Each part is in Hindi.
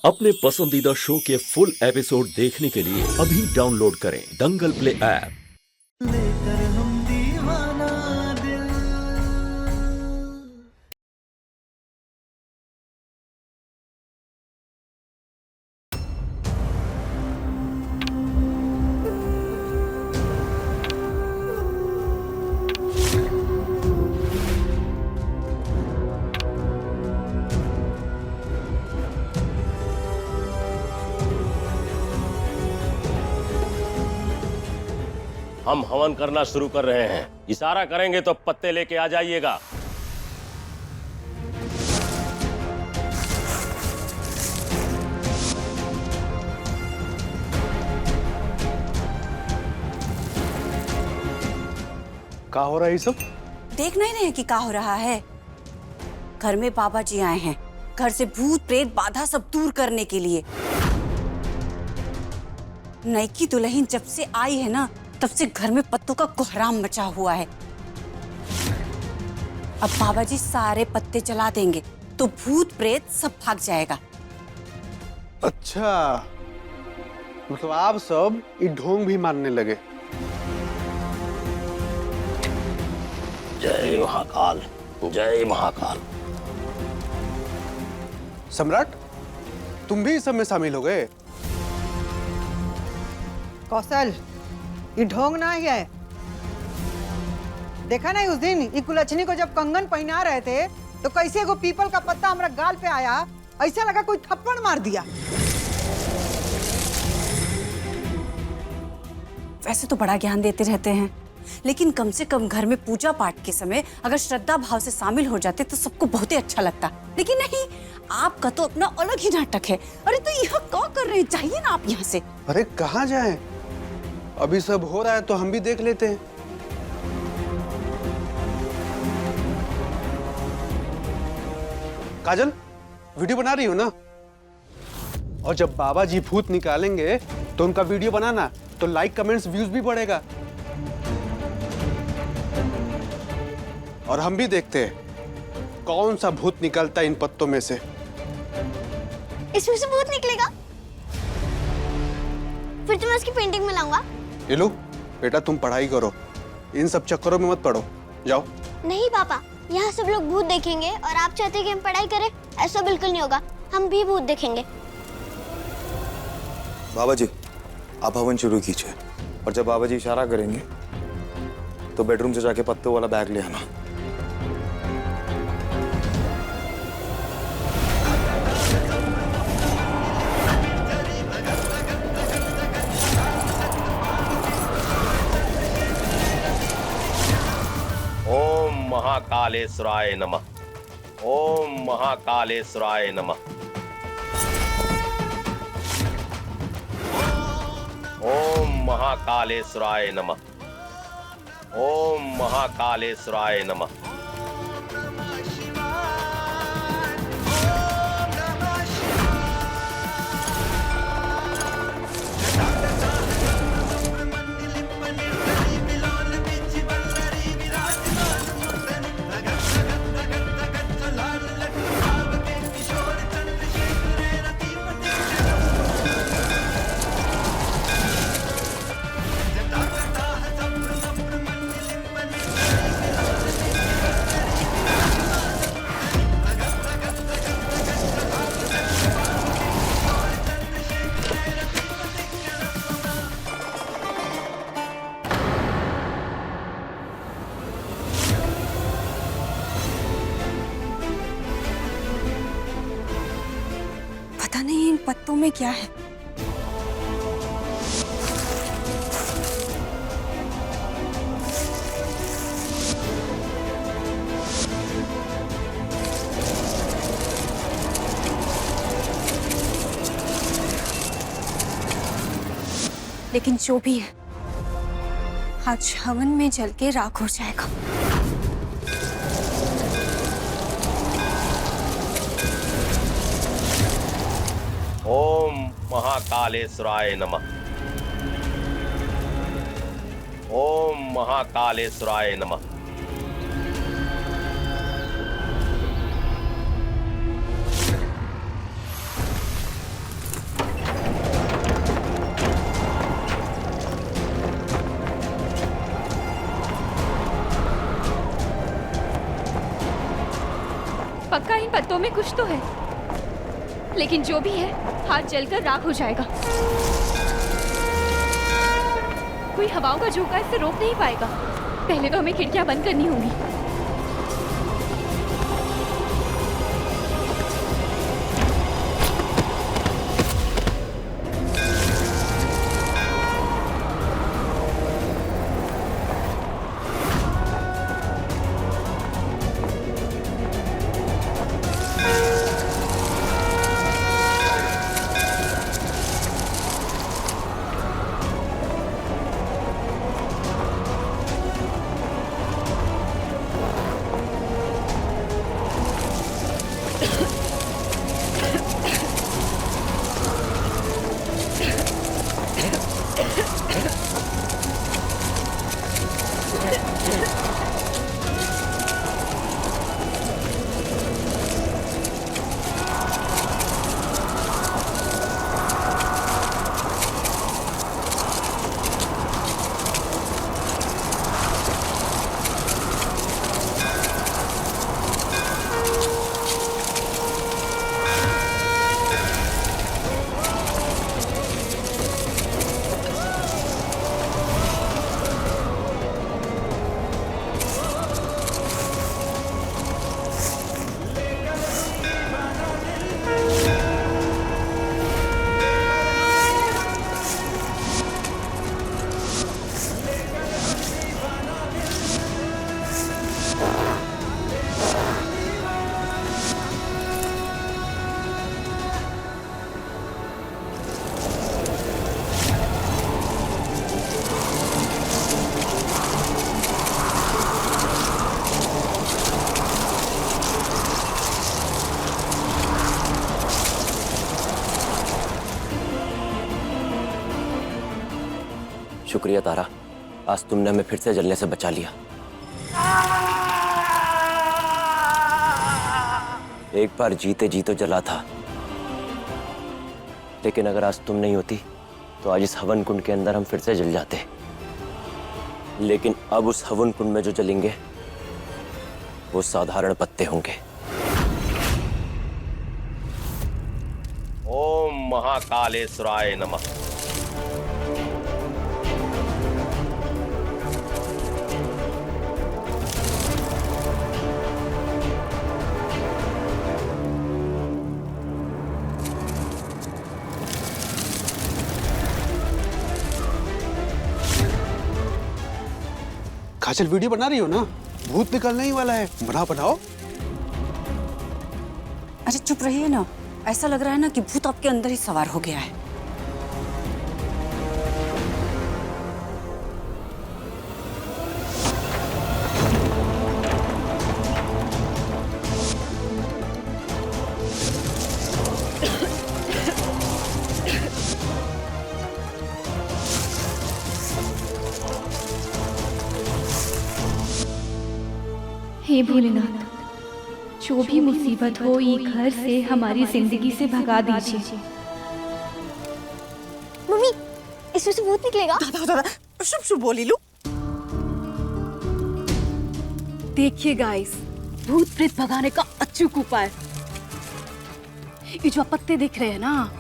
अपने पसंदीदा शो के फुल एपिसोड देखने के लिए अभी डाउनलोड करें दंगल प्ले ऐप। लेकर हम दीवाना दिल। हम हवन करना शुरू कर रहे हैं। इशारा करेंगे तो पत्ते लेके आ जाइएगा। क्या हो रहा है ये सब? देख नहीं रहे कि क्या हो रहा है। घर में बाबा जी आए हैं, घर से भूत प्रेत बाधा सब दूर करने के लिए। नई की दुल्हन जब से आई है ना, तब से घर में पत्तों का कोहराम मचा हुआ है। अब बाबा जी सारे पत्ते जला देंगे तो भूत प्रेत सब भाग जाएगा। अच्छा, मतलब आप सब ये ढोंग भी मारने लगे। जय महाकाल, जय महाकाल। सम्राट, तुम भी इस सब में शामिल हो गए? कौशल, ये ढोंग ना ही है। देखा नहीं उस दिन ये कुलच्छनी को जब कंगन पहना रहे थे तो कैसे एगो पीपल का पत्ता हमारा गाल पे आया, ऐसा लगा कोई थप्पड़ मार दिया। वैसे तो बड़ा ज्ञान देते रहते हैं, लेकिन कम से कम घर में पूजा पाठ के समय अगर श्रद्धा भाव से शामिल हो जाते तो सबको बहुत ही अच्छा लगता। लेकिन नहीं, आपका तो अपना अलग ही नाटक है। अरे तो यह क्या कर रहे हैं? चाहिए ना आप यहाँ से। अरे कहाँ जाएं? अभी सब हो रहा है तो हम भी देख लेते हैं। काजल, वीडियो बना रही हो ना? और जब बाबा जी भूत निकालेंगे तो उनका वीडियो बनाना, तो लाइक कमेंट्स व्यूज भी बढ़ेगा। और हम भी देखते हैं कौन सा भूत निकलता है इन पत्तों में से। इसमें से भूत निकलेगा? फिर तो मैं उसकी पेंटिंग में लाऊंगा। ये लो बेटा, तुम पढ़ाई करो, इन सब चक्करों में मत पड़ो, जाओ। नहीं पापा, यहाँ सब लोग भूत देखेंगे और आप चाहते हैं कि हम पढ़ाई करें? ऐसा बिल्कुल नहीं होगा, हम भी भूत देखेंगे। बाबा जी, आप हवन शुरू कीजिए और जब बाबा जी इशारा करेंगे तो बेडरूम से जाके पत्तों वाला बैग ले आना। ओम महाकालेश्वराय नमः। ओम महाकालेश्वराय नमः। ओम महाकालेश्वराय नमः। ओम महाकालेश्वराय नमः। पता नहीं इन पत्तों में क्या है। लेकिन जो भी है, आज हवन में जल के राख हो जाएगा। ओम महाकालेश्वराय नमः। ओम महाकालेश्वराय नमः। पत्तों में कुछ तो है, लेकिन जो भी है हाथ जलकर राख हो जाएगा। कोई हवाओं का झोंका इसे रोक नहीं पाएगा। पहले तो हमें खिड़कियां बंद करनी होंगी। शुक्रिया तारा, आज तुमने हमें फिर से जलने से बचा लिया। एक बार जीते जी तो जला था, लेकिन अगर आज तुम नहीं होती तो आज इस हवन कुंड के अंदर हम फिर से जल जाते। लेकिन अब उस हवन कुंड में जो जलेंगे वो साधारण पत्ते होंगे। ओम महाकालेश्वराय नमः। काजल वीडियो बना रही हो ना? भूत निकलने ही वाला है, बनाओ। अरे चुप रहिए ना, ऐसा लग रहा है ना कि भूत आपके अंदर ही सवार हो गया है। हे भोलेनाथ, जो भी मुसीबत हो ये घर से हमारी जिंदगी से भगा दीजिए। मम्मी, इसमें से भूत निकलेगा? शुभ बोली लू। देखिए गाइस, भूत प्रेत भगाने का अचूक उपाय। ये जो पत्ते दिख रहे हैं ना,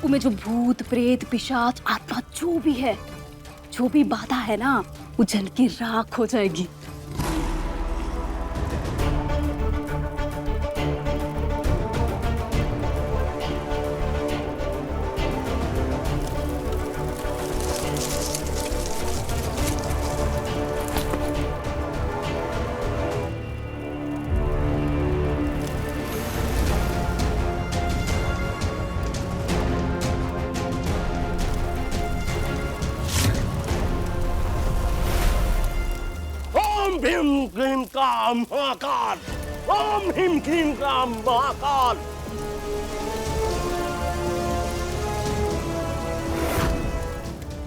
उनमें जो भूत प्रेत पिशाच आत्मा जो भी है, जो भी बाधा है ना, वो जल की राख हो जाएगी। ओम भीम क्लीम काम महाकाल। ओम भीम क्लीम काम महाकाल।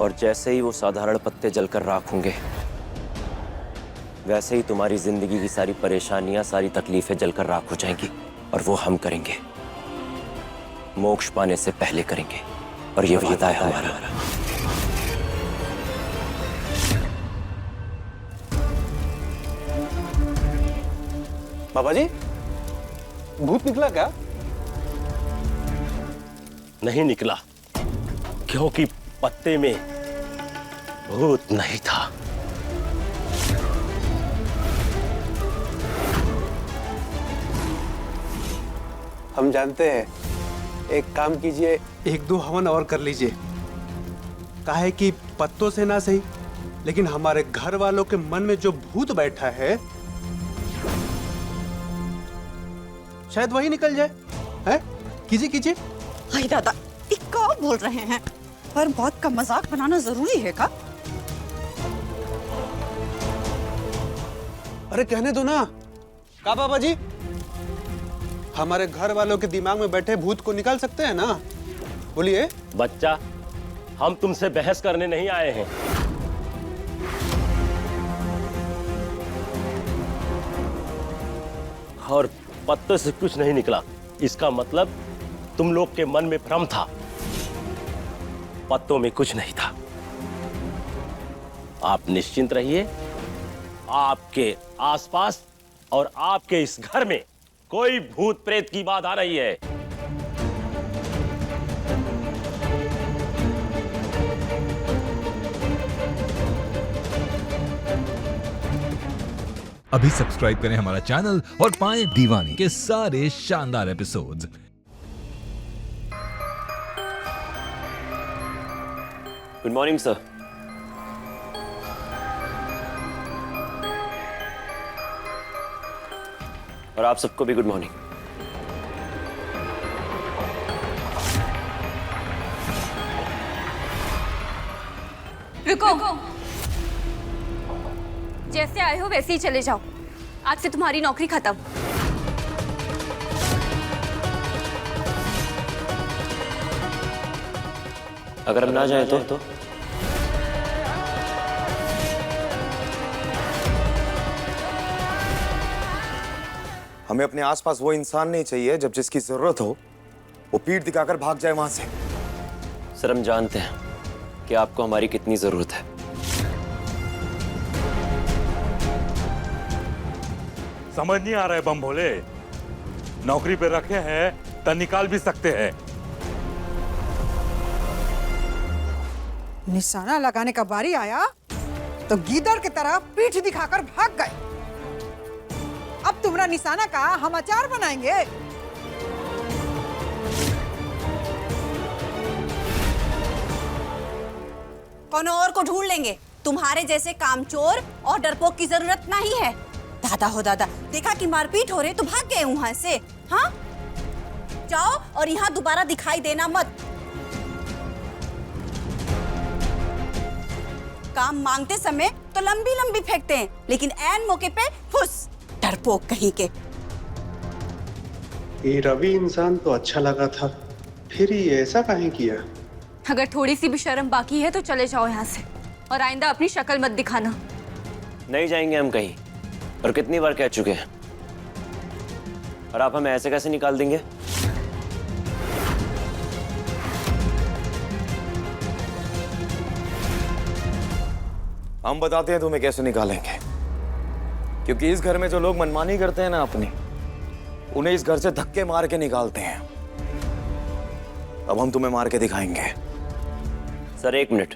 और जैसे ही वो साधारण पत्ते जलकर राख होंगे, वैसे ही तुम्हारी जिंदगी की सारी परेशानियां, सारी तकलीफें जलकर राख हो जाएंगी। और वो हम करेंगे, मोक्ष पाने से पहले करेंगे। और ये वादा है हमारा। बाबा जी, भूत निकला क्या? नहीं निकला, क्योंकि पत्ते में भूत नहीं था। हम जानते हैं, एक काम कीजिए, 1-2 हवन और कर लीजिए। काहे कि पत्तों से ना सही, लेकिन हमारे घर वालों के मन में जो भूत बैठा है शायद वही निकल जाए। हैं? कीजिए कीजिए। हाय दादा, ये क्या बोल रहे हैं? हर बात का मजाक बनाना जरूरी है का? अरे कहने दो ना। का बाबा जी, हमारे घर वालों के दिमाग में बैठे भूत को निकाल सकते हैं ना? बोलिए। बच्चा, हम तुमसे बहस करने नहीं आए हैं। और पत्तों से कुछ नहीं निकला, इसका मतलब तुम लोग के मन में भ्रम था। पत्तों में कुछ नहीं था। आप निश्चिंत रहिए, आपके आसपास और आपके इस घर में कोई भूत प्रेत की बात आ रही है। अभी सब्सक्राइब करें हमारा चैनल और पाएं दीवानी के सारे शानदार एपिसोड्स। Good morning sir. और आप सबको भी गुड मॉर्निंग। रुको, जैसे आए हो वैसे ही चले जाओ। आज से तुम्हारी नौकरी खत्म। अगर हम ना जाए तो? हमें अपने आसपास वो इंसान नहीं चाहिए जब जिसकी जरूरत हो वो पीठ दिखाकर भाग जाए वहां से। सर, हम जानते हैं कि आपको हमारी कितनी जरूरत है। समझ नहीं आ रहा है बम भोले, नौकरी पे रखे हैं तो निकाल भी सकते हैं। निशाना लगाने का बारी आया तो गीदड़ की तरह पीठ दिखाकर भाग गए। अब तुम्हारा निशाना का हम अचार बनाएंगे। कौन और को ढूंढ लेंगे। तुम्हारे जैसे कामचोर और डरपोक की जरूरत नहीं है। दादा हो दादा, देखा कि मारपीट हो रही तो भाग गए वहां से। हाँ, जाओ और यहाँ दोबारा दिखाई देना मत। काम मांगते समय तो लंबी लंबी फेंकते हैं, लेकिन ऐन मौके पे फुस, डरपोक कहीं के। ये रवि इंसान तो अच्छा लगा था, फिर ये ऐसा काहे किया? अगर थोड़ी सी भी शर्म बाकी है तो चले जाओ यहाँ से, और आइंदा अपनी शक्ल मत दिखाना। नहीं जाएंगे हम कहीं, और कितनी बार कह चुके हैं। और आप हमें ऐसे कैसे निकाल देंगे? हम बताते हैं तुम्हें कैसे निकालेंगे, क्योंकि इस घर में जो लोग मनमानी करते हैं ना अपनी, उन्हें इस घर से धक्के मार के निकालते हैं। अब हम तुम्हें मार के दिखाएंगे। Sir, 1 minute.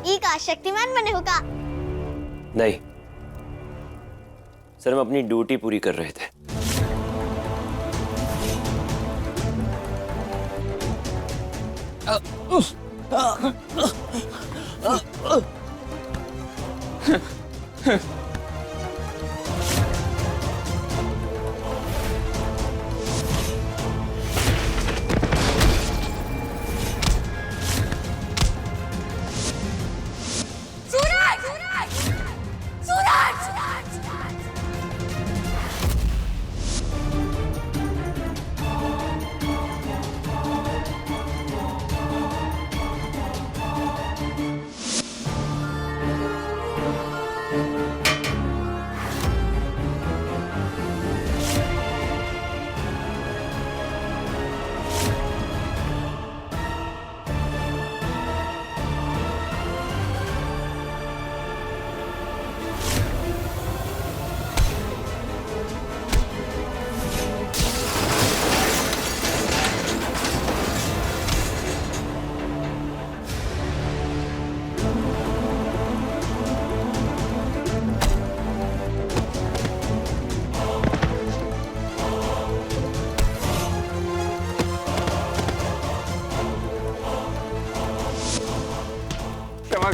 ई का शक्तिमान बने होगा। नहीं सर, हम अपनी ड्यूटी पूरी कर रहे थे।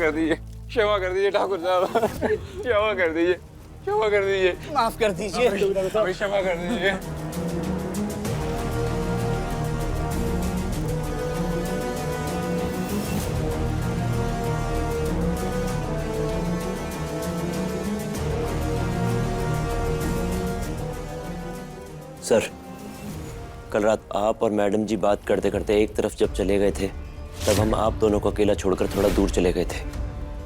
कर दीजिए, क्षमा कर दीजिए ठाकुर साहब, क्षमा कर दीजिए, क्षमा कर दीजिए, माफ कर दीजिए। अभी क्षमा कर दीजिए। सर, कल रात आप और मैडम जी बात करते करते एक तरफ जब चले गए थे, तब हम आप दोनों को अकेला छोड़कर थोड़ा दूर चले गए थे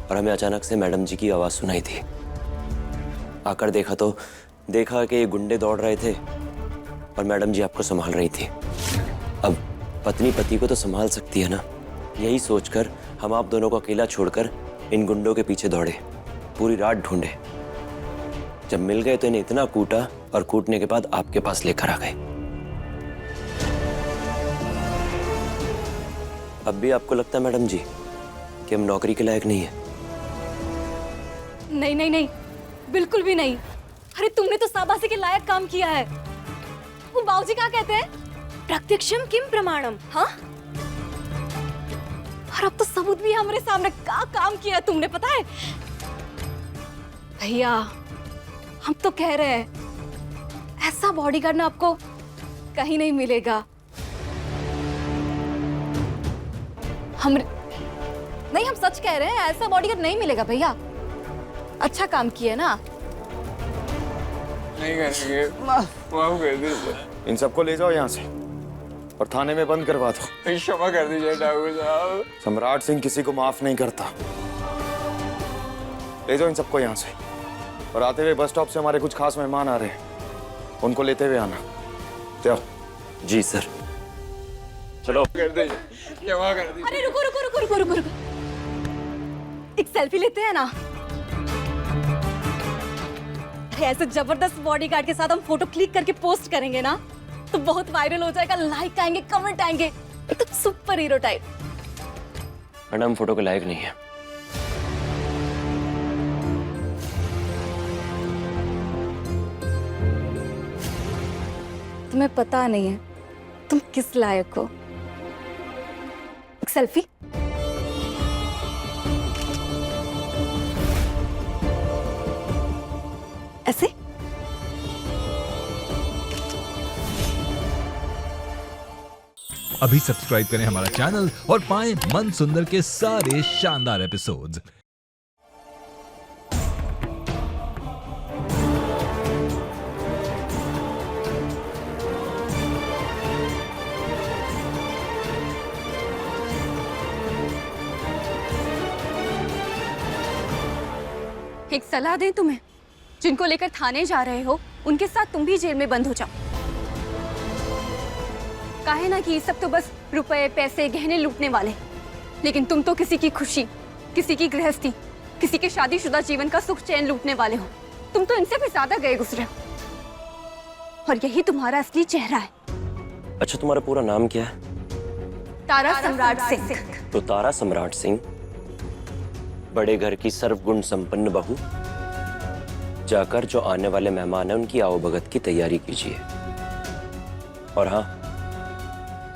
और हमें अचानक से मैडम जी की आवाज़ सुनाई थी। आकर देखा कि ये गुंडे दौड़ रहे थे और मैडम जी आपको संभाल रही थी। अब पत्नी पति को तो संभाल सकती है ना, यही सोचकर हम आप दोनों को अकेला छोड़कर इन गुंडों के पीछे दौड़े, पूरी रात ढूंढे। जब मिल गए तो इन्हें इतना कूटा और कूटने के बाद आपके पास लेकर आ गए। अब भी आपको लगता है मैडम जी कि हम नौकरी के लायक नहीं है? नहीं नहीं नहीं, बिल्कुल भी नहीं। अरे तुमने तो शाबाशी के लायक काम किया है। वो बाबूजी क्या कहते हैं, प्रत्यक्षम किम प्रमाणम। हाँ, और अब तो सबूत भी हमारे सामने। क्या काम किया तुमने पता है भैया? हम तो कह रहे हैं ऐसा बॉडीगार्ड ना आपको कहीं नहीं मिलेगा। नहीं, हम सच कह रहे हैं, ऐसा बॉडीगार्ड नहीं मिलेगा भैया। अच्छा काम किया ना। नहीं करेंगे, माफ कर दीजिए। इन सबको ले जाओ यहाँ से और थाने में बंद करवा दो। क्षमा कर दीजिए ठाकुर साहब। सम्राट सिंह किसी को माफ नहीं करता। ले जाओ इन सबको यहाँ से, और आते हुए बस स्टॉप से हमारे कुछ खास मेहमान आ रहे हैं, उनको लेते हुए आना। जाओ। जी सर। चलो। कर दीजिए, क्षमा कर दीजिए। अरे रुको रुको रुको रुको रुको रुको, एक सेल्फी लेते हैं ना। अरे ऐसे जबरदस्त बॉडीगार्ड के साथ हम फोटो क्लिक करके पोस्ट करेंगे ना तो बहुत वायरल हो जाएगा, लाइक आएंगे, कमेंट आएंगे, एकदम super hero type. Madam photo के लायक नहीं है। तुम्हें पता नहीं है तुम किस लायक हो। एक सेल्फी। ऐसे अभी सब्सक्राइब करें हमारा चैनल और पाएं मन सुंदर के सारे शानदार एपिसोड्स। एक सलाह दें तुम्हें, जिनको लेकर थाने जा रहे हो उनके साथ तुम भी जेल में बंद हो जाओ। काहे ना कि सब तो बस रुपए पैसे गहने लूटने वाले, लेकिन तुम तो किसी की खुशी, किसी की गृहस्थी, किसी के शादीशुदा जीवन का सुख चैन लूटने वाले हो। तुम तो इनसे भी ज्यादा गए गुजरे और यही तुम्हारा असली चेहरा है। अच्छा, तुम्हारा पूरा नाम क्या है? तारा सम्राट सिंह। तो तारा सम्राट सिंह, बड़े घर की सर्वगुण संपन्न बहू, जाकर जो आने वाले मेहमान हैं उनकी आवभगत की तैयारी कीजिए। और हाँ,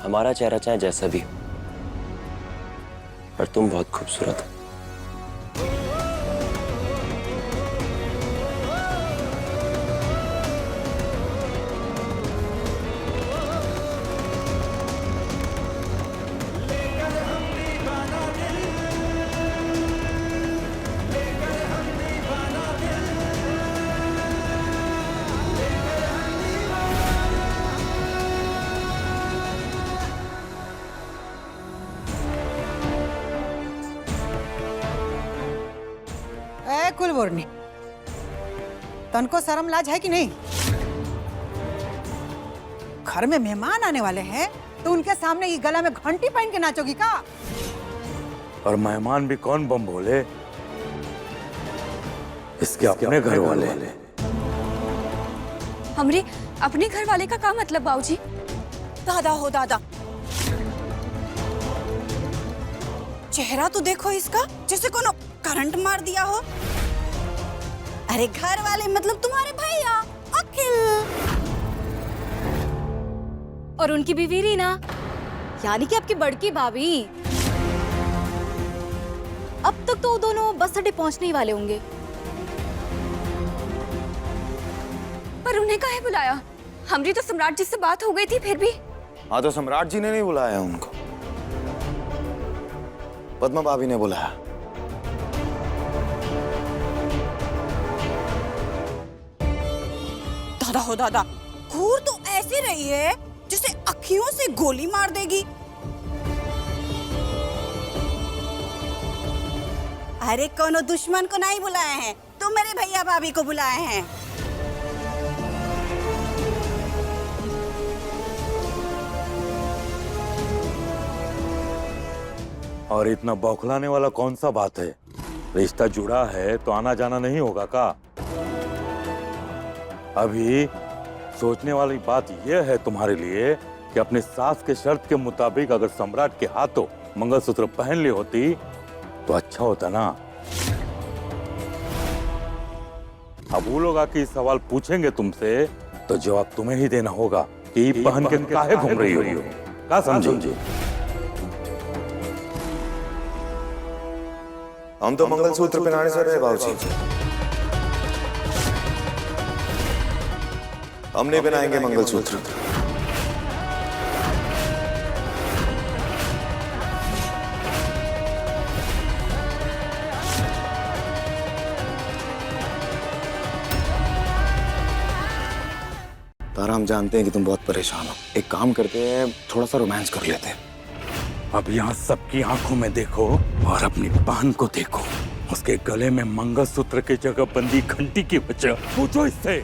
हमारा चेहरा चाहे जैसा भी हो, पर तुम बहुत खूबसूरत हो। कुलबोर्नी, तनको शर्म लाज है कि नहीं? घर में मेहमान आने वाले हैं तो उनके सामने ये गला में घंटी पहन के नाचोगी का? और मेहमान भी कौन बम भोले, इसके अपने घर वाले। हमरे अपने घर वाले का क्या मतलब बाबूजी? दादा हो दादा, चेहरा तो देखो इसका, जैसे कोनो करंट मार दिया हो। अरे घर वाले मतलब तुम्हारे भैया अखिल और उनकी बीवी रीना, यानी कि आपकी बड़की भाभी। अब तक तो वो दोनों बस अड्डे पहुंचने ही वाले होंगे। पर उन्हें काहे बुलाया? हमारी तो सम्राट जी से बात हो गई थी फिर भी। हाँ तो सम्राट जी ने नहीं बुलाया उनको, पद्मा भाभी ने बुलाया। दादा हो दादा, घूर तो ऐसी रही है जिसे अखियों से गोली मार देगी। अरे कोनो दुश्मन को नहीं बुलाए हैं, तुम मेरे भैया भाभी को बुलाए हैं। और इतना बौखलाने वाला कौन सा बात है? रिश्ता जुड़ा है तो आना जाना नहीं होगा का? अभी सोचने वाली बात यह है तुम्हारे लिए कि अपने सास के शर्त के मुताबिक अगर सम्राट के हाथों मंगलसूत्र पहन ली होती तो अच्छा होता ना। अब वो लोग आके इस सवाल पूछेंगे तुमसे तो जवाब तुम्हें ही देना होगा कि पहन के काहे घूम रही हो, का समझे? हम तो मंगलसूत्र पहनाने से रहे बाबूजी, हम नहीं पहनाएंगे मंगलसूत्र। तारा, हम जानते हैं कि तुम बहुत परेशान हो, एक काम करते हैं, थोड़ा सा रोमांस कर लेते हैं। अब यहाँ सबकी आंखों में देखो और अपनी बहन को देखो, उसके गले में मंगलसूत्र की जगह बंदी घंटी की वजह पूछो इससे।